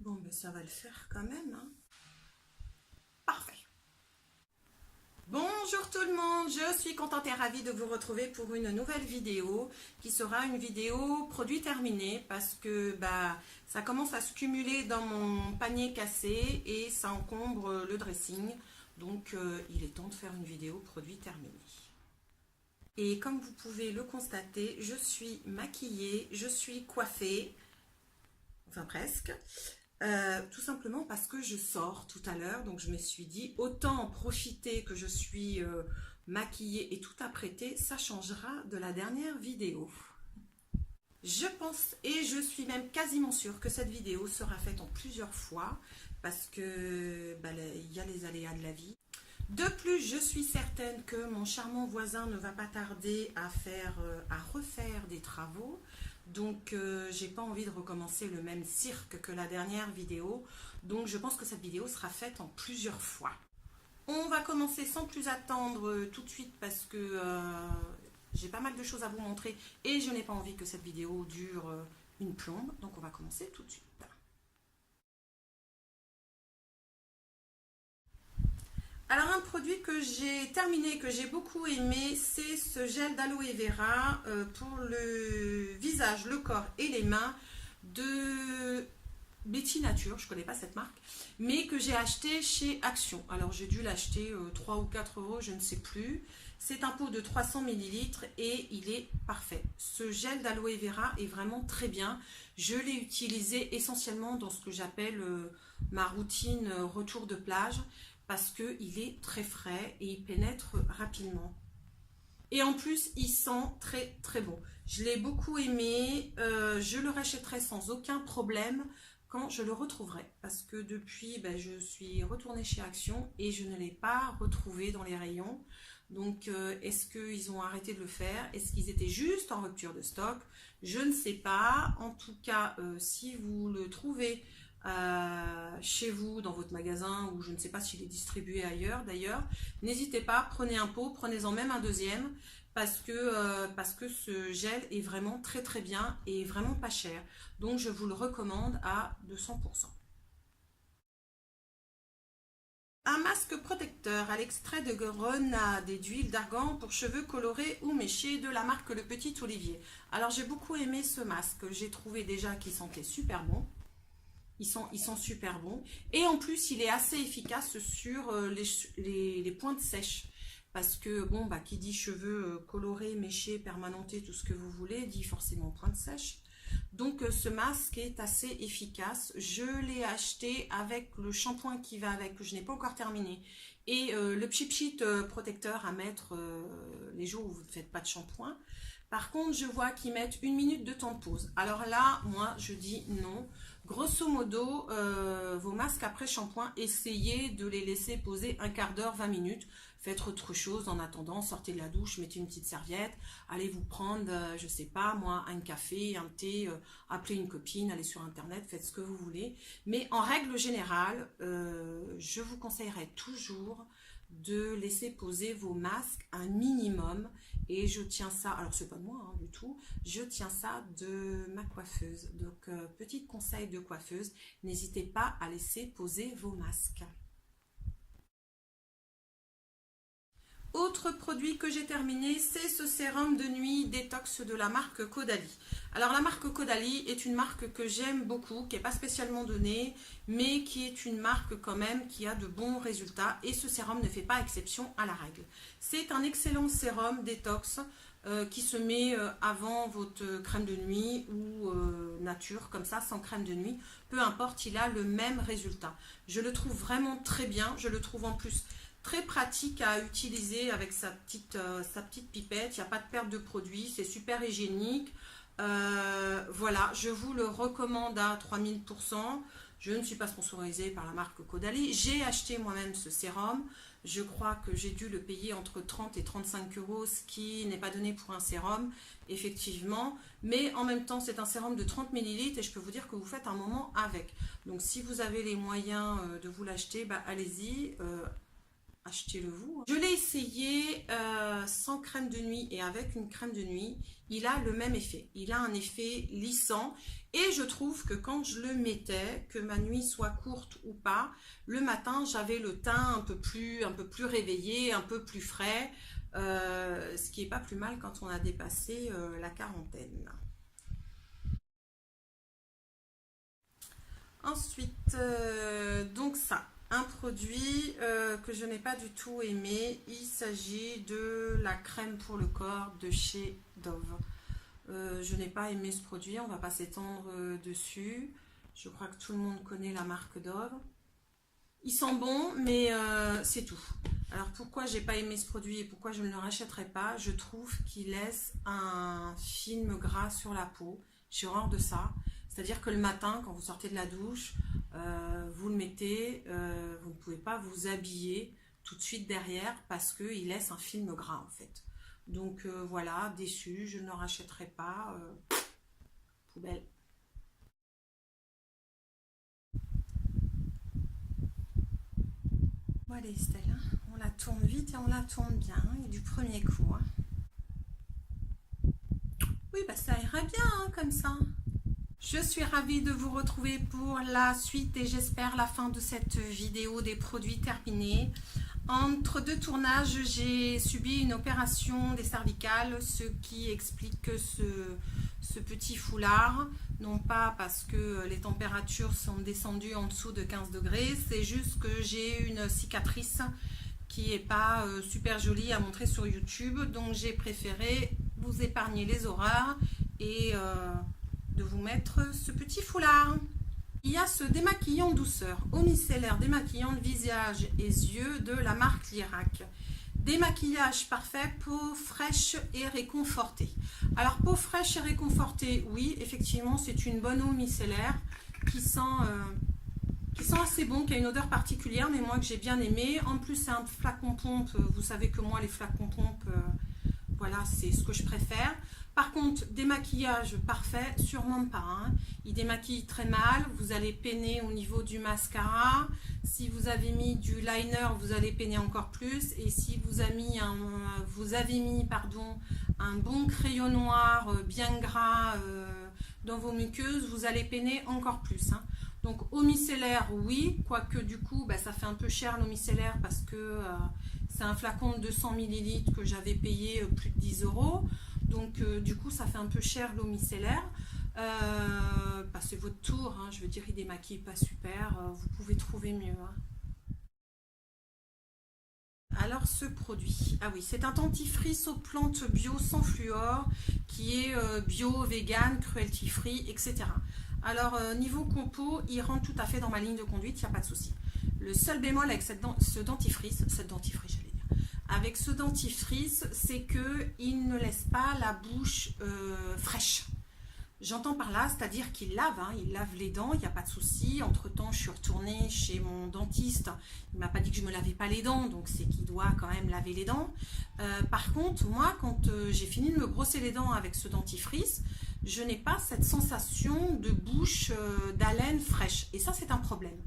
Bon, ben ça va le faire quand même, hein. Parfait. Bonjour tout le monde, je suis contente et ravie de vous retrouver pour une nouvelle vidéo qui sera une vidéo produit terminé parce que ça commence à se cumuler dans mon panier cassé et ça encombre le dressing. Donc il est temps de faire une vidéo produit terminé. Et comme vous pouvez le constater, je suis maquillée, je suis coiffée, enfin presque. Tout simplement parce que je sors tout à l'heure, donc je me suis dit autant en profiter que je suis maquillée et tout apprêtée, ça changera de la dernière vidéo. Je pense et je suis même quasiment sûre que cette vidéo sera faite en plusieurs fois parce que il y a les aléas de la vie. De plus, je suis certaine que mon charmant voisin ne va pas tarder à refaire des travaux. Donc, j'ai pas envie de recommencer le même cirque que la dernière vidéo. Donc, je pense que cette vidéo sera faite en plusieurs fois. On va commencer sans plus attendre tout de suite parce que j'ai pas mal de choses à vous montrer et je n'ai pas envie que cette vidéo dure une plombe. Donc, on va commencer tout de suite. Alors un produit que j'ai terminé, que j'ai beaucoup aimé, c'est ce gel d'aloe vera pour le visage, le corps et les mains de Betty Nature, je ne connais pas cette marque, mais que j'ai acheté chez Action. Alors j'ai dû l'acheter 3 ou 4 euros, je ne sais plus. C'est un pot de 300 ml et il est parfait. Ce gel d'aloe vera est vraiment très bien. Je l'ai utilisé essentiellement dans ce que j'appelle ma routine retour de plage, parce qu'il est très frais et il pénètre rapidement. Et en plus, il sent très très bon. Je l'ai beaucoup aimé, je le rachèterai sans aucun problème quand je le retrouverai. Parce que depuis, je suis retournée chez Action et je ne l'ai pas retrouvé dans les rayons. Donc, est-ce qu'ils ont arrêté de le faire? Est-ce qu'ils étaient juste en rupture de stock? Je ne sais pas. En tout cas, si vous le trouvez chez vous, dans votre magasin, ou je ne sais pas s'il est distribué ailleurs d'ailleurs, n'hésitez pas, prenez un pot, prenez-en même un deuxième, parce que ce gel est vraiment très très bien et vraiment pas cher. Donc je vous le recommande à 200%. Un masque protecteur à l'extrait de grenade et d'huile d'argan pour cheveux colorés ou méchés de la marque Le Petit Olivier. Alors j'ai beaucoup aimé ce masque, j'ai trouvé déjà qu'il sentait super bon. Ils sont super bons. Et en plus, il est assez efficace sur les pointes sèches. Parce que, bon, qui dit cheveux colorés, méchés, permanentés, tout ce que vous voulez, dit forcément pointes sèches. Donc, ce masque est assez efficace. Je l'ai acheté avec le shampoing qui va avec, que je n'ai pas encore terminé. Et le Pchit Pchit protecteur à mettre les jours où vous ne faites pas de shampoing. Par contre, je vois qu'ils mettent 1 minute de temps de pause. Alors là, moi, je dis non. Grosso modo, vos masques après shampoing, essayez de les laisser poser un quart d'heure, 20 minutes. Faites autre chose en attendant, sortez de la douche, mettez une petite serviette, allez vous prendre, je sais pas moi, un café, un thé, appelez une copine, allez sur internet, faites ce que vous voulez. Mais en règle générale, je vous conseillerais toujours de laisser poser vos masques un minimum, et je tiens ça, alors c'est pas de moi du tout, je tiens ça de ma coiffeuse. Donc petit conseil de coiffeuse, n'hésitez pas à laisser poser vos masques. Autre produit que j'ai terminé, c'est ce sérum de nuit détox de la marque Caudalie. Alors la marque Caudalie est une marque que j'aime beaucoup, qui n'est pas spécialement donnée, mais qui est une marque quand même qui a de bons résultats et ce sérum ne fait pas exception à la règle. C'est un excellent sérum détox qui se met avant votre crème de nuit ou nature, comme ça, sans crème de nuit. Peu importe, il a le même résultat. Je le trouve vraiment très bien, je le trouve en plus très pratique à utiliser avec sa petite pipette, il n'y a pas de perte de produit, c'est super hygiénique. Voilà, je vous le recommande à 3000%. Je ne suis pas sponsorisée par la marque Caudalie. J'ai acheté moi-même ce sérum. Je crois que j'ai dû le payer entre 30 et 35 euros, ce qui n'est pas donné pour un sérum, effectivement. Mais en même temps, c'est un sérum de 30 ml et je peux vous dire que vous faites un moment avec. Donc si vous avez les moyens de vous l'acheter, allez-y. achetez-le vous. Je l'ai essayé sans crème de nuit et avec une crème de nuit. Il a le même effet. Il a un effet lissant. Et je trouve que quand je le mettais, que ma nuit soit courte ou pas, le matin, j'avais le teint un peu plus réveillé, un peu plus frais. Ce qui n'est pas plus mal quand on a dépassé la quarantaine. Ensuite, donc ça, un produit que je n'ai pas du tout aimé, il s'agit de la crème pour le corps de chez Dove. Je n'ai pas aimé ce produit, on ne va pas s'étendre dessus. Je crois que tout le monde connaît la marque Dove. Il sent bon, mais c'est tout. Alors pourquoi j'ai pas aimé ce produit et pourquoi je ne le rachèterai pas? Je trouve qu'il laisse un film gras sur la peau. J'ai horreur de ça. C'est-à-dire que le matin, quand vous sortez de la douche, vous le mettez, vous ne pouvez pas vous habiller tout de suite derrière parce qu'il laisse un film gras en fait. Donc voilà, déçue, je ne le rachèterai pas. Poubelle. Bon allez Estelle, hein, on la tourne vite et on la tourne bien, et du premier coup. Hein. Oui, bah ça ira bien hein, comme ça. Je suis ravie de vous retrouver pour la suite et j'espère la fin de cette vidéo des produits terminés. Entre deux tournages, j'ai subi une opération des cervicales, ce qui explique ce petit foulard. Non pas parce que les températures sont descendues en dessous de 15 degrés, c'est juste que j'ai une cicatrice qui n'est pas super jolie à montrer sur YouTube. Donc j'ai préféré vous épargner les horreurs et de vous mettre ce petit foulard. Il y a ce démaquillant douceur, eau micellaire démaquillante visage et yeux de la marque Lirac. Démaquillage parfait, peau fraîche et réconfortée. Alors peau fraîche et réconfortée, oui, effectivement c'est une bonne eau micellaire qui sent assez bon, qui a une odeur particulière, mais moi que j'ai bien aimé. En plus c'est un flacon pompe, vous savez que moi les flacons pompe, voilà, c'est ce que je préfère. Par contre, démaquillage parfait, sûrement pas. Hein. Il démaquille très mal. Vous allez peiner au niveau du mascara. Si vous avez mis du liner, vous allez peiner encore plus. Et si vous avez mis un bon crayon noir bien gras dans vos muqueuses, vous allez peiner encore plus. Hein. Donc, eau micellaire, oui. Quoique du coup, bah, ça fait un peu cher l'eau micellaire parce que c'est un flacon de 200 ml que j'avais payé plus de 10 €. Donc du coup ça fait un peu cher l'eau micellaire. C'est votre tour, hein, je veux dire il démaquille pas super, vous pouvez trouver mieux. Hein. Alors ce produit, ah oui, c'est un dentifrice aux plantes bio sans fluor qui est bio, vegan, cruelty free, etc. Alors niveau compo, il rentre tout à fait dans ma ligne de conduite, il n'y a pas de souci. Le seul bémol avec ce dentifrice, avec ce dentifrice, c'est qu'il ne laisse pas la bouche fraîche. J'entends par là, c'est-à-dire qu'il lave, hein, il lave les dents, il n'y a pas de souci. Entre-temps, je suis retournée chez mon dentiste. Il ne m'a pas dit que je ne me lavais pas les dents, donc c'est qu'il doit quand même laver les dents. Par contre, moi, quand j'ai fini de me brosser les dents avec ce dentifrice, je n'ai pas cette sensation de bouche d'haleine fraîche. Et ça, c'est un problème.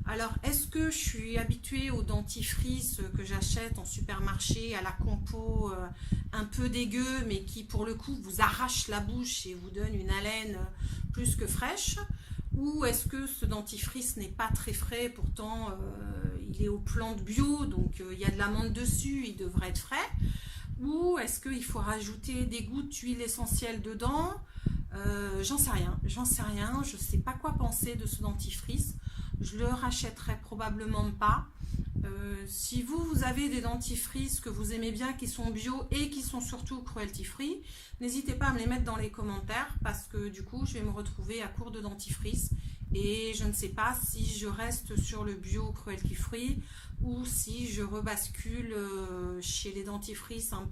Alors, est-ce que je suis habituée au dentifrice que j'achète en supermarché, à la compo un peu dégueu, mais qui pour le coup vous arrache la bouche et vous donne une haleine plus que fraîche? Ou est-ce que ce dentifrice n'est pas très frais, pourtant il est aux plantes bio, donc il y a de l'amande dessus, il devrait être frais? Ou est-ce qu'il faut rajouter des gouttes d'huile essentielle dedans? J'en sais rien, je ne sais pas quoi penser de ce dentifrice. Je le rachèterai probablement pas. Si vous avez des dentifrices que vous aimez bien, qui sont bio et qui sont surtout cruelty free, n'hésitez pas à me les mettre dans les commentaires parce que du coup, je vais me retrouver à court de dentifrice et je ne sais pas si je reste sur le bio cruelty free ou si je rebascule chez les dentifrices un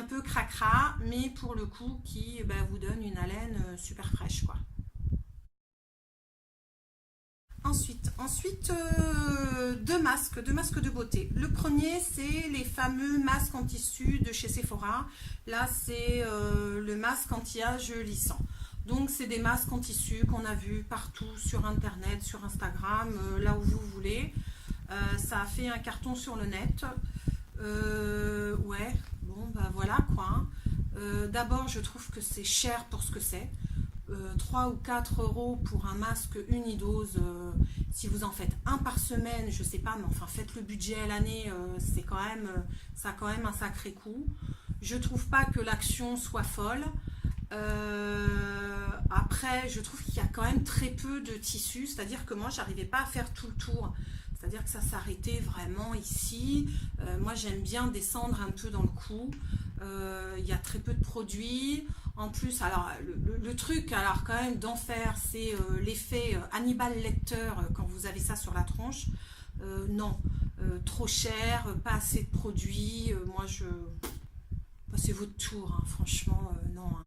peu cracra, mais pour le coup qui vous donne une haleine super fraîche quoi. Ensuite deux masques de beauté. Le premier, c'est les fameux masques en tissu de chez Sephora. Là, c'est le masque anti-âge lissant. Donc, c'est des masques en tissu qu'on a vu partout sur Internet, sur Instagram, là où vous voulez. Ça a fait un carton sur le net. Ouais, bon, bah voilà quoi. Hein. D'abord, je trouve que c'est cher pour ce que c'est. 3 ou 4 euros pour un masque unidose. Si vous en faites un par semaine, je sais pas, mais enfin, faites le budget à l'année, c'est quand même, ça a quand même un sacré coût. Je trouve pas que l'action soit folle. Après, je trouve qu'il y a quand même très peu de tissu, c'est-à-dire que moi, j'arrivais pas à faire tout le tour. C'est-à-dire que ça s'arrêtait vraiment ici. Moi, j'aime bien descendre un peu dans le cou. Il y a très peu de produits. En plus, alors le truc, alors quand même d'enfer, c'est l'effet Hannibal Lecter quand vous avez ça sur la tronche. Non, trop cher, pas assez de produits. Moi, passez votre tour, hein, franchement, non. Hein.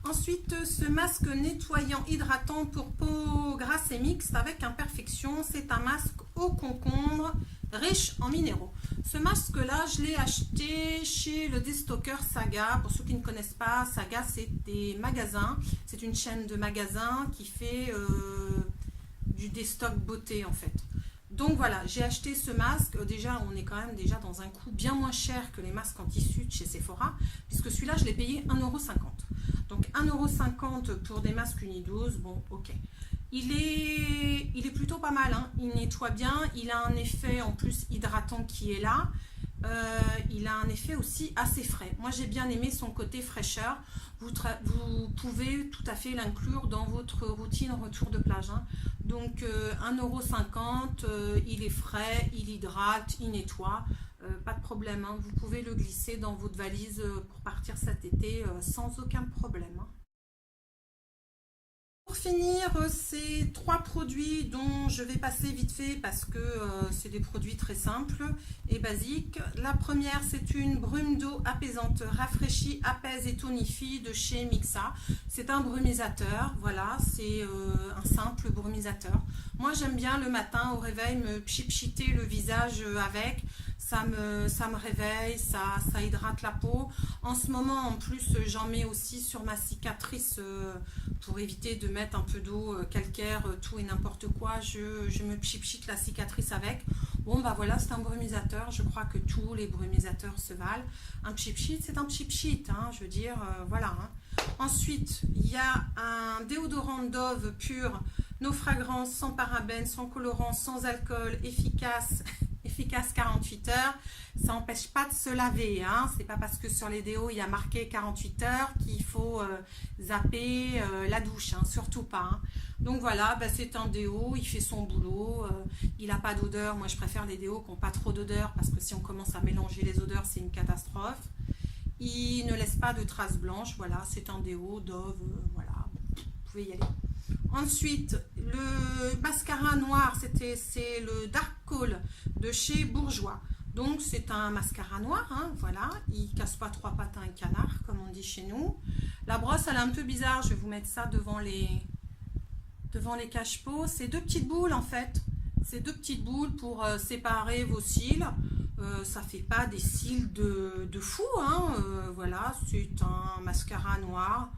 Ensuite, ce masque nettoyant hydratant pour peau grasse et mixte avec imperfection, c'est un masque au concombre riche en minéraux. Ce masque-là, je l'ai acheté chez le Destocker Saga. Pour ceux qui ne connaissent pas, Saga, c'est des magasins. C'est une chaîne de magasins qui fait du déstock beauté en fait. Donc voilà, j'ai acheté ce masque. Déjà, on est quand même déjà dans un coût bien moins cher que les masques en tissu de chez Sephora, puisque celui-là, je l'ai payé 1,50 €. Donc 1,50 € pour des masques unidose, bon, ok. Il est plutôt pas mal, hein. Il nettoie bien, il a un effet en plus hydratant qui est là. Il a un effet aussi assez frais. Moi, j'ai bien aimé son côté fraîcheur. Vous pouvez tout à fait l'inclure dans votre routine retour de plage. Hein. Donc 1,50 €, il est frais, il hydrate, il nettoie. Pas de problème, hein. Vous pouvez le glisser dans votre valise pour partir cet été sans aucun problème. Hein. Pour finir, ces 3 produits dont je vais passer vite fait parce que c'est des produits très simples et basiques. La première, c'est une brume d'eau apaisante, rafraîchit, apaise et tonifie de chez Mixa. C'est un brumisateur, voilà, c'est un simple brumisateur. Moi, j'aime bien le matin au réveil me pchiter le visage avec. Ça me réveille, ça hydrate la peau. En ce moment, en plus, j'en mets aussi sur ma cicatrice pour éviter de mettre un peu d'eau calcaire, tout et n'importe quoi. Je me pchite la cicatrice avec. Bon, bah voilà, c'est un brumisateur. Je crois que tous les brumisateurs se valent. Un pchit, c'est un pchit, hein, je veux dire, voilà. Hein. Ensuite, il y a un déodorant Dove pur, no fragrance, sans parabènes, sans colorant, sans alcool, efficace 48 heures, ça n'empêche pas de se laver, hein. C'est pas parce que sur les déos il y a marqué 48 heures qu'il faut zapper la douche, hein. Surtout pas. Hein. Donc voilà, bah, c'est un déo, il fait son boulot, il n'a pas d'odeur. Moi je préfère les déos qui n'ont pas trop d'odeur parce que si on commence à mélanger les odeurs, c'est une catastrophe. Il ne laisse pas de traces blanches, voilà, c'est un déo, Dove, voilà, vous pouvez y aller. Ensuite, le mascara noir, c'est le Dark Call de chez Bourjois. Donc, c'est un mascara noir, hein, voilà. Il ne casse pas 3 pattes à un canard, comme on dit chez nous. La brosse, elle est un peu bizarre. Je vais vous mettre ça devant les cache-pots. C'est 2 petites boules, en fait. C'est 2 petites boules pour séparer vos cils. Ça ne fait pas des cils de fou, hein. Voilà, c'est un mascara noir.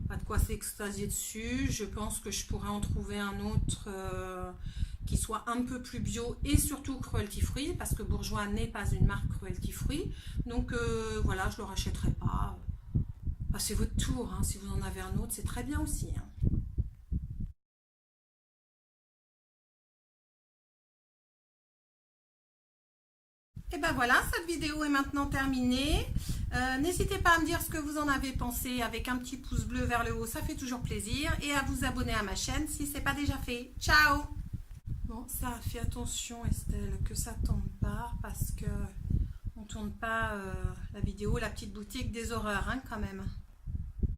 Pas de quoi s'extasier dessus. Je pense que je pourrais en trouver un autre qui soit un peu plus bio et surtout cruelty free parce que Bourjois n'est pas une marque cruelty free. Donc voilà, je ne le rachèterai pas. Passez votre tour, hein. Si vous en avez un autre, c'est très bien aussi. Hein. Et ben voilà, cette vidéo est maintenant terminée. N'hésitez pas à me dire ce que vous en avez pensé avec un petit pouce bleu vers le haut, ça fait toujours plaisir. Et à vous abonner à ma chaîne si ce n'est pas déjà fait. Ciao! Bon, ça, fais attention Estelle, que ça tombe pas parce que on tourne pas la vidéo, la petite boutique des horreurs, hein, quand même.